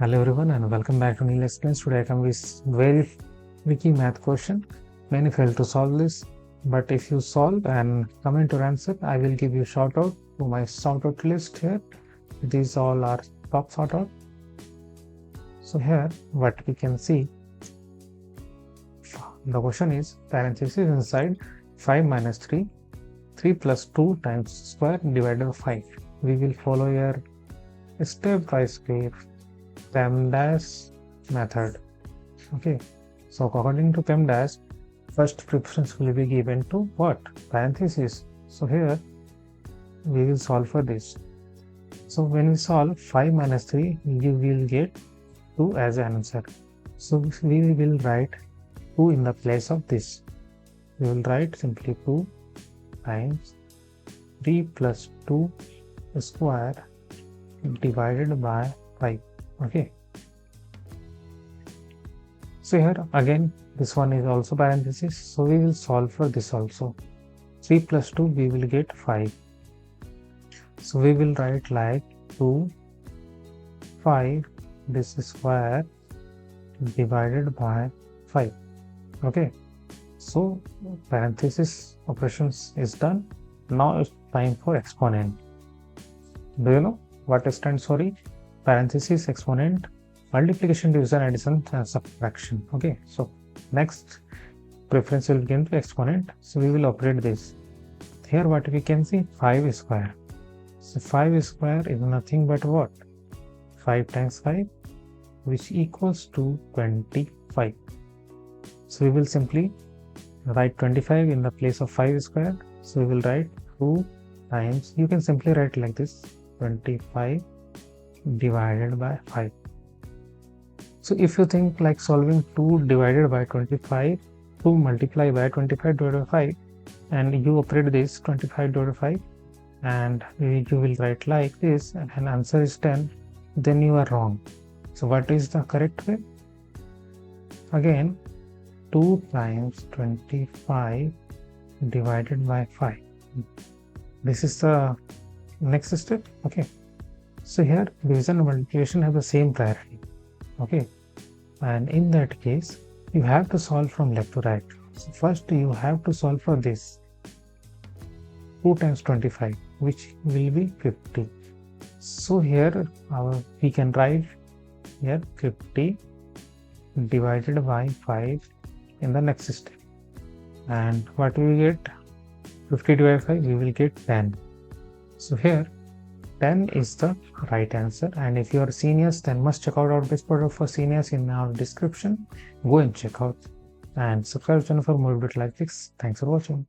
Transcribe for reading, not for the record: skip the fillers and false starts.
Hello everyone and welcome back to Neil Explains. Today I come with very tricky math question. Many fail to solve this, but if you solve and comment your answer, I will give you shout out to my shout out list here. These all are top shout out. So here what we can see, the question is parenthesis inside 5 minus 3, 3 plus 2 times square divided by 5. We will follow your step by step PEMDAS method. Okay, so according to PEMDAS, first preference will be given to what? Parenthesis. So here we will solve for this. So when we solve 5 minus 3, you will get 2 as an answer. So we will write 2 in the place of this. We will write simply 2 times 3 plus 2 square divided by 5. Okay, so here again this one is also parenthesis, so we will solve for this also. 3 plus 2 we will get 5, so we will write like 2 5 this square divided by 5. Okay, so parenthesis operations is done. Now it's time for exponent. Do you know what stands for each? Parenthesis, exponent, multiplication, division, addition and subtraction. Okay, so next preference will begin to exponent, so we will operate this. Here what we can see, 5 square. So 5 square is nothing but what? 5 times 5, which equals to 25. So we will simply write 25 in the place of 5 square. So we will write 2 times, you can simply write like this, 25 divided by 5. So if you think like solving 2 divided by 25, 2 multiply by 25 divided by 5, and you operate this 25 divided by 5 and you will write like this and answer is 10, then you are wrong. So what is the correct way? Again, 2 times 25 divided by 5. This is the next step. Okay, so here division and multiplication have the same priority. Okay, and in that case you have to solve from left to right. So first you have to solve for this 2 times 25, which will be 50. So here we can write here 50 divided by 5 in the next step, and what we get, 50 divided by 5, we will get 10. So here 10 is the right answer, and if you are seniors, then must check out our best product for seniors in our description. Go and check out and subscribe channel for more videos like this. Thanks for watching.